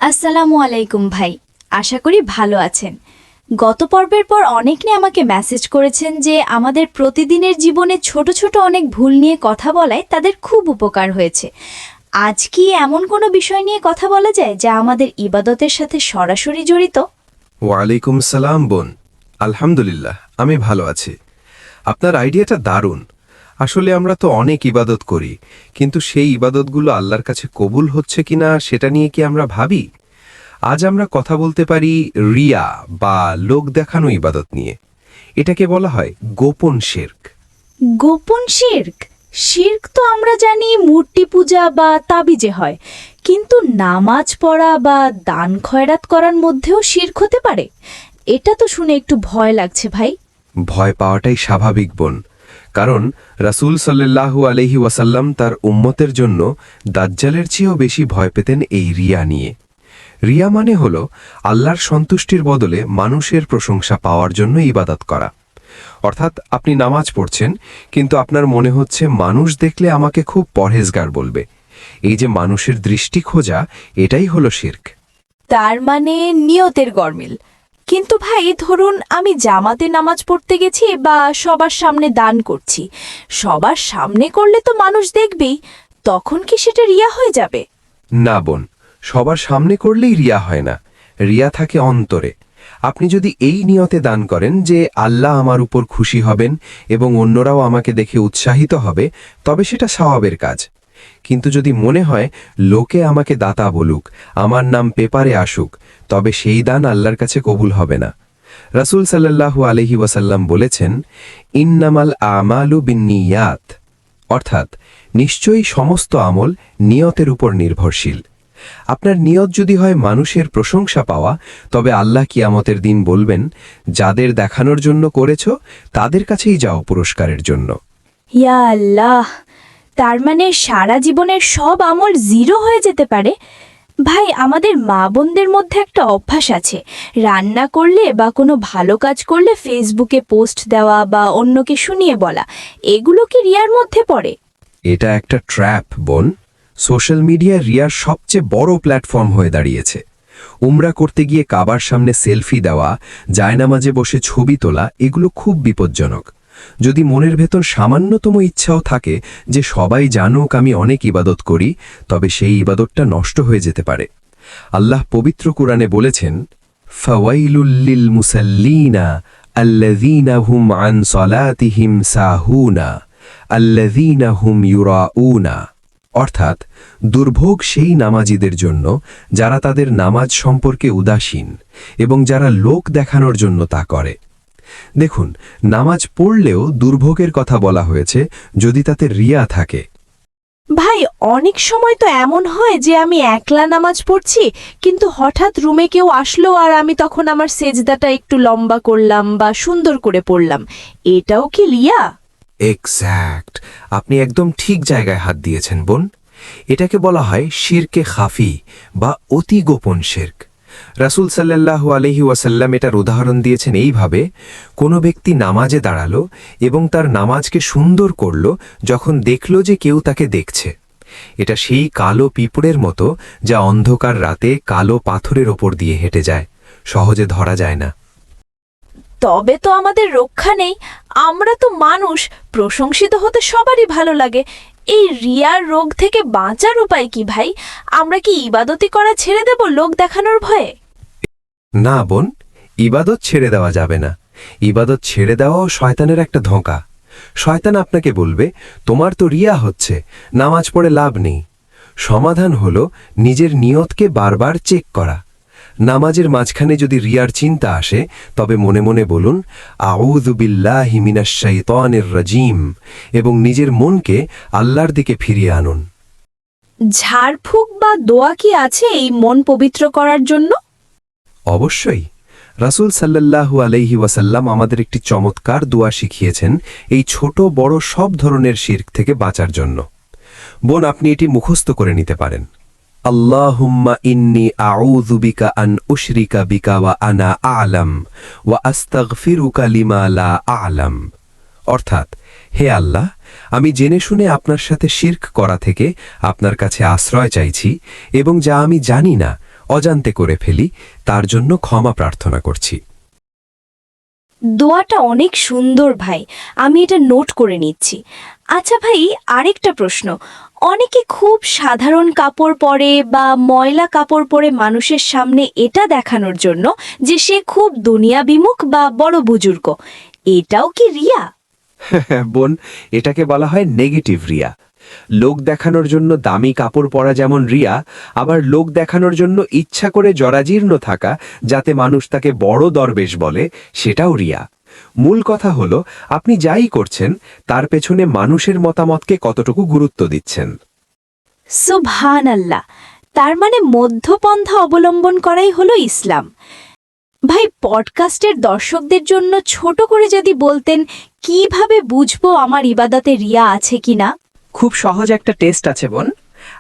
আসসালামু আলাইকুম ভাই, আশা করি ভালো আছেন। গত পর্বের পর অনেকে আমাকে মেসেজ করেছেন যে আমাদের প্রতিদিনের জীবনে ছোট ছোট অনেক ভুল নিয়ে কথা বলায় তাদের খুব উপকার হয়েছে। আজ কি এমন কোনো বিষয় নিয়ে কথা বলা যায় যা আমাদের ইবাদতের সাথে সরাসরি জড়িত? ওয়ালাইকুম সালাম বোন। আলহামদুলিল্লাহ, আমি ভালো আছি। আপনার আইডিয়াটা দারুণ। আসলে আমরা তো অনেক ইবাদত করি, কিন্তু সেই ইবাদতগুলো আল্লাহর কাছে কবুল হচ্ছে কিনা সেটা নিয়ে কি আমরা ভাবি? আজ আমরা কথা বলতে পারি রিয়া বা লোক দেখানো ইবাদত নিয়ে। এটাকে বলা হয় গোপন শিরক। গোপন শিরক? শিরক তো আমরা জানি মূর্তি পূজা বা তাবিজে হয়, কিন্তু নামাজ পড়া বা দান খয়রাত করার মধ্যেও শিরক হতে পারে? এটা তো শুনে একটু ভয় লাগছে ভাই। ভয় পাওয়াটাই স্বাভাবিক বোন, কারণ রাসূল সাল্লাল্লাহু আলাইহি ওয়াসাল্লাম তার উম্মতের জন্য দাজ্জালের চেয়েও বেশি ভয় পেতেন এই রিয়া নিয়ে। রিয়া মানে হল আল্লাহর সন্তুষ্টির বদলে মানুষের প্রশংসা পাওয়ার জন্য ইবাদত করা। অর্থাৎ আপনি নামাজ পড়ছেন, কিন্তু আপনার মনে হচ্ছে মানুষ দেখলে আমাকে খুব পরহেজগার বলবে। এই যে মানুষের দৃষ্টি খোঁজা, এটাই হলো শিরক। তার মানে নিয়তের গরমিল। কিন্তু ভাই, ধরুন আমি জামাতে নামাজ পড়তে গেছি বা সবার সামনে দান করছি, সবার সামনে করলে তো মানুষ দেখবেই, তখন কি সেটা রিয়া হয়ে যাবে? না বোন, সবার সামনে করলেই রিয়া হয় না। রিয়া থাকে অন্তরে। আপনি যদি এই নিয়তে দান করেন যে আল্লাহ আমার উপর খুশি হবেন এবং অন্যরাও আমাকে দেখে উৎসাহিত হবে, তবে সেটা সওয়াবের কাজ। কিন্তু যদি মনে হয় লোকে আমাকে দাতা বলুক, আমার নাম পেপারে আসুক, তবে সেই দান আল্লাহর কাছে কবুল হবে না। রাসূল সাল্লাল্লাহু আলাইহি ওয়াসাল্লাম বলেছেন, ইন্নামাল আমালু বিন্নিয়াত, অর্থাৎ নিশ্চয়ই সমস্ত আমল নিয়তের উপর নির্ভরশীল। আপনার নিয়ত যদি হয় মানুষের প্রশংসা পাওয়া, তবে আল্লাহ কিয়ামতের দিন বলবেন, যাদের দেখানোর জন্য করেছ তাদের কাছেই যাও পুরস্কারের জন্য। ইয়া আল্লাহ! তার মানে সারা জীবনের সব আমল জিরো হয়ে যেতে পারে? ভাই, আমাদের মা বোনদের মধ্যে একটা অভ্যাস আছে, রান্না করলে বা কোনো ভালো কাজ করলে ফেসবুকে পোস্ট দেওয়া বা অন্যকে শুনিয়ে বলা, এগুলো কি রিয়ার মধ্যে পড়ে? এটা একটা ট্র্যাপ বোন। সোশ্যাল মিডিয়া রিয়ার সবচেয়ে বড় প্ল্যাটফর্ম হয়ে দাঁড়িয়েছে। উমরা করতে গিয়ে কাবার সামনে সেলফি দেওয়া, জায়নামাজে বসে ছবি তোলা, এগুলো খুব বিপজ্জনক। যদি মনের ভেতর সামান্যতম ইচ্ছাও থাকে যে সবাই জানুক আমি অনেক ইবাদত করি, তবে সেই ইবাদতটা নষ্ট হয়ে যেতে পারে। আল্লাহ পবিত্র কুরআনে বলেছেন, ফাওয়াইলুল লিল মুসাল্লিনা আল্লাযীনা হুম আন সালাতিহিম সাহুনা আল্লাযীনা হুম ইউরাউনা, অর্থাৎ দুর্ভোগ সেই নামাজীদের জন্য যারা তাদের নামাজ সম্পর্কে উদাসীন এবং যারা লোক দেখানোর জন্য তা করে। দেখুন, নামাজ পড়লেও দুর্ভোগের কথা বলা হয়েছে যদি তাতে রিয়া থাকে। ভাই, অনেক সময় তো এমন হয় যে আমি একলা নামাজ পড়ছি, কিন্তু হঠাৎ রুমে কেউ আসলো আর আমি তখন আমার সেজদাটা একটু লম্বা করলাম বা সুন্দর করে পড়লাম, এটাও কি রিয়া? এক্স্যাক্ট, আপনি একদম ঠিক জায়গায় হাত দিয়েছেন বোন। এটাকে বলা হয় শিরকে খাফি বা অতি গোপন শিরক। রাসূল সাল্লাল্লাহু আলাইহি ওয়াসাল্লাম এটার উদাহরণ দিয়েছেন এইভাবে, কোনো ব্যক্তি নামাজে দাঁড়ালো এবং তার নামাজকে সুন্দর করল যখন দেখল যে কেউ তাকে দেখছে। এটা সেই কালো পিঁপড়ের মতো যা অন্ধকার রাতে কালো পাথরের ওপর দিয়ে হেঁটে যায়, সহজে ধরা যায় না। তবে তো আমাদের রক্ষা নেই, আমরা তো মানুষ, প্রশংসিত হতে সবারই ভালো লাগে। এই রিয়ার রোগ থেকে বাঁচার উপায় কি ভাই? আমরা কি ইবাদতি করা ছেড়ে দেব লোক দেখানোর ভয়ে? না বোন, ইবাদত ছেড়ে দেওয়া যাবে না। ইবাদত ছেড়ে দেওয়াও শয়তানের একটা ধোঁকা। শয়তান আপনাকে বলবে, তোমার তো রিয়া হচ্ছে, নামাজ পড়ে লাভ নেই। সমাধান হলো নিজের নিয়তকে বারবার চেক করা। নামাজের মাঝখানে যদি রিয়ার চিন্তা আসে, তবে মনে মনে বলুন, আউযু বিল্লাহি মিনাশ শাইতানির রাজিম, এবং নিজের মনকে আল্লাহর দিকে ফিরিয়ে আনুন। ঝাড়ফুঁক বা দোয়া কি আছে এই মন পবিত্র করার জন্য? অবশ্যই। রাসূল সাল্লাল্লাহু আলাইহি ওয়াসাল্লাম আমাদের একটি চমৎকার দোয়া শিখিয়েছেন এই ছোট বড় সব ধরনের শিরক থেকে বাঁচার জন্য। বোন, আপনি এটি মুখস্থ করে নিতে পারেন। আল্লাহুম্মা ইন্নী আউযু বিকা আন উশরিকা বিকা ওয়া আনা আ'লাম ওয়া আস্তাগফিরুকা লিমা লা আ'লাম, অর্থাৎ, হে আল্লাহ, আমি জেনে শুনে আপনার সাথে শিরক করা থেকে আপনার কাছে আশ্রয় চাইছি এবং যা আমি জানি না, অজান্তে করে ফেলি তার জন্য ক্ষমা প্রার্থনা করছি। দোয়াটা অনেক সুন্দর ভাই, আমি এটা নোট করে নিচ্ছি। আচ্ছা ভাই, আরেকটা প্রশ্ন। অনেকে খুব সাধারণ কাপড় পরে বা ময়লা কাপড় পরে মানুষের সামনে এটা দেখানোর জন্য যে সে খুব দুনিয়া বিমুখ বা বড় বুজুর্গ, এটাও কি রিয়া? বোন, এটাকে বলা হয় নেগেটিভ রিয়া। লোক দেখানোর জন্য দামি কাপড় পরা যেমন রিয়া, আবার লোক দেখানোর জন্য ইচ্ছা করে জরাজীর্ণ থাকা যাতে মানুষ তাকে বড় দরবেশ বলে, সেটাও রিয়া। মূল কথা হলো আপনি যাই করছেন তার পেছনে মানুষের মতামতকে কতটুকু গুরুত্ব দিচ্ছেন। সুবহানাল্লাহ, তার মানে মধ্যপন্থা অবলম্বন করাই হলো ইসলাম। ভাই, পডকাস্টের দর্শকদের জন্য ছোট করে যদি বলতেন কিভাবে বুঝবো আমার ইবাদতে রিয়া আছে কিনা। খুব সহজ একটা টেস্ট আছে বোন।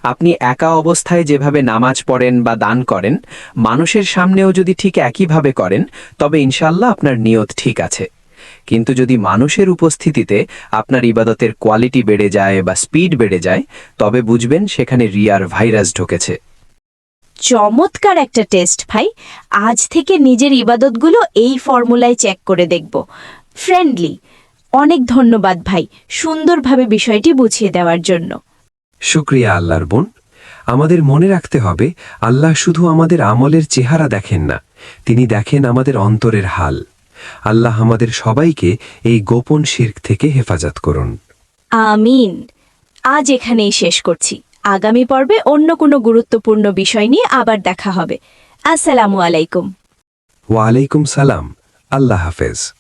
আপনি একা অবস্থায় যেভাবে নামাজ পড়েন বা দান করেন, মানুষের সামনেও যদি ঠিক একইভাবে করেন, তবে ইনশাল্লাহ আপনার নিয়ত ঠিক আছে। কিন্তু যদি মানুষের উপস্থিতিতে আপনার ইবাদতের কোয়ালিটি বেড়ে যায় বা স্পিড বেড়ে যায়, তবে বুঝবেন সেখানে রিয়ার ভাইরাস ঢুকেছে। চমৎকার একটা টেস্ট ভাই, আজ থেকে নিজের ইবাদতগুলো এই ফর্মুলায় চেক করে দেখব। ফ্রেন্ডলি। অনেক ধন্যবাদ ভাই, সুন্দরভাবে বিষয়টি বুঝিয়ে দেওয়ার জন্য। শুক্রিয়া আল্লাহর বোন। আমাদের মনে রাখতে হবে, আল্লাহ শুধু আমাদের আমলের চেহারা দেখেন না, তিনি দেখেন আমাদের অন্তরের হাল। আল্লাহ আমাদের সবাইকে এই গোপন শিরক থেকে হেফাজত করুন। আমিন। আজ এখানেই শেষ করছি। আগামী পর্বে অন্য কোনো গুরুত্বপূর্ণ বিষয় নিয়ে আবার দেখা হবে। আসসালামু আলাইকুম। ওয়ালাইকুম সালাম। আল্লাহ হাফেজ।